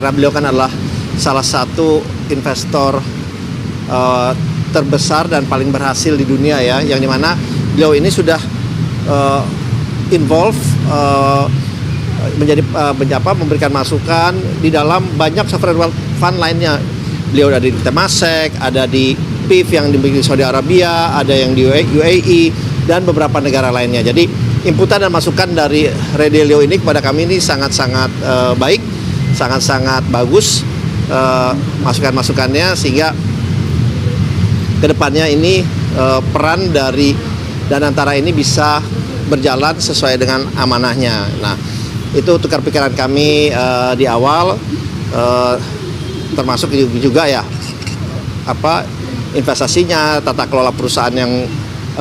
Karena beliau kan adalah salah satu investor terbesar dan paling berhasil di dunia ya, yang dimana beliau ini sudah involve memberikan masukan di dalam banyak sovereign wealth fund lainnya. Beliau ada di Temasek, ada di PIF yang dimiliki Saudi Arabia, ada yang di UAE dan beberapa negara lainnya. Jadi inputan dan masukan dari Ray Dalio ini kepada kami ini sangat-sangat baik, sangat-sangat bagus masukan-masukannya, sehingga kedepannya ini peran dari Danantara ini bisa berjalan sesuai dengan amanahnya. Nah, itu tukar pikiran kami di awal, termasuk juga ya investasinya, tata kelola perusahaan yang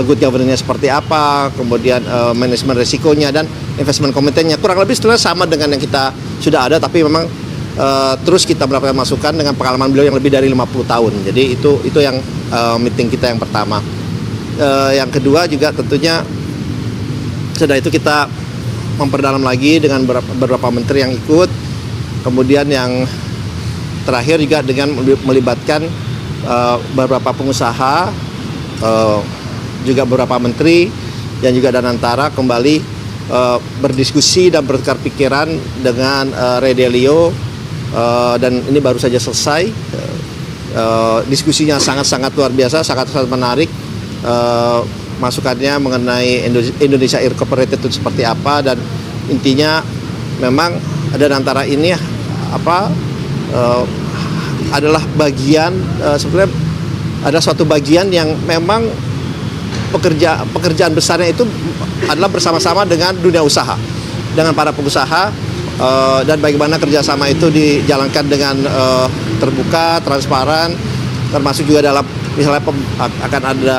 good governance-nya seperti apa, kemudian manajemen risikonya dan investment committee-nya kurang lebih sebenarnya sama dengan yang kita sudah ada, tapi memang terus kita mendapatkan masukan dengan pengalaman beliau yang lebih dari 50 tahun. Jadi itu yang meeting kita yang pertama. Yang kedua juga tentunya setelah itu kita memperdalam lagi dengan beberapa menteri yang ikut. Kemudian yang terakhir juga dengan melibatkan beberapa pengusaha, juga beberapa menteri dan juga Danantara kembali berdiskusi dan bertukar pikiran dengan Ray Dalio, dan ini baru saja selesai. Diskusinya sangat-sangat luar biasa, sangat-sangat menarik. Masukannya mengenai Indonesia Air Corporated itu seperti apa, dan intinya memang Danantara ini adalah bagian, sebenarnya ada suatu bagian yang memang pekerjaan besarnya itu adalah bersama-sama dengan dunia usaha, dengan para pengusaha, dan bagaimana kerjasama itu dijalankan dengan terbuka, transparan, termasuk juga dalam misalnya akan ada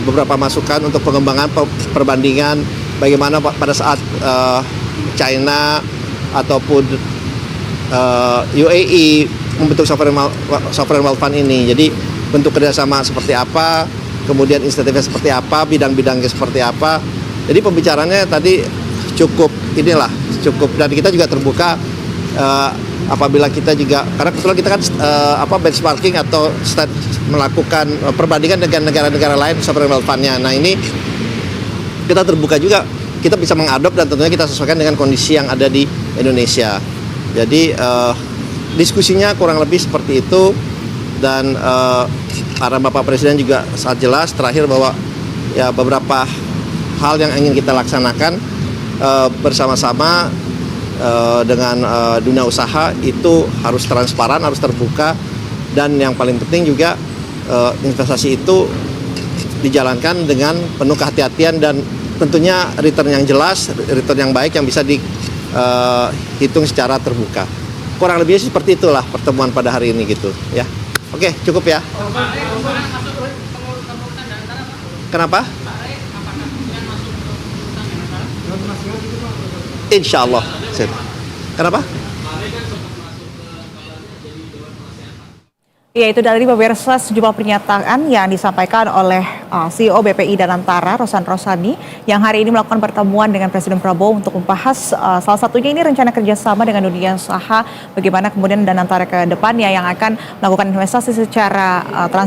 beberapa masukan untuk pengembangan perbandingan bagaimana pada saat China ataupun UAE membentuk sovereign wealth fund ini. Jadi bentuk kerjasama seperti apa, kemudian insentifnya seperti apa, bidang-bidangnya seperti apa. Jadi pembicaranya tadi cukup dan kita juga terbuka apabila kita juga, karena kebetulan kita kan benchmarking atau melakukan perbandingan dengan negara-negara lain sovereign wealth fund-nya. Nah, ini kita terbuka juga, kita bisa mengadop dan tentunya kita sesuaikan dengan kondisi yang ada di Indonesia. Jadi diskusinya kurang lebih seperti itu, dan arahan Bapak Presiden juga sangat jelas terakhir bahwa ya beberapa hal yang ingin kita laksanakan bersama-sama dengan dunia usaha itu harus transparan, harus terbuka, dan yang paling penting juga investasi itu dijalankan dengan penuh kehati-hatian dan tentunya return yang jelas, return yang baik yang bisa dihitung secara terbuka. Kurang lebih seperti itulah pertemuan pada hari ini gitu ya. Oke, cukup ya. Kenapa? Insya Allah. Kenapa? Ya, itu dari pemirsa sejumlah pernyataan yang disampaikan oleh CEO BPI Danantara, Rosan Rosani, yang hari ini melakukan pertemuan dengan Presiden Prabowo untuk membahas salah satunya ini rencana kerjasama dengan dunia usaha, bagaimana kemudian Danantara ke depannya yang akan melakukan investasi secara transparan.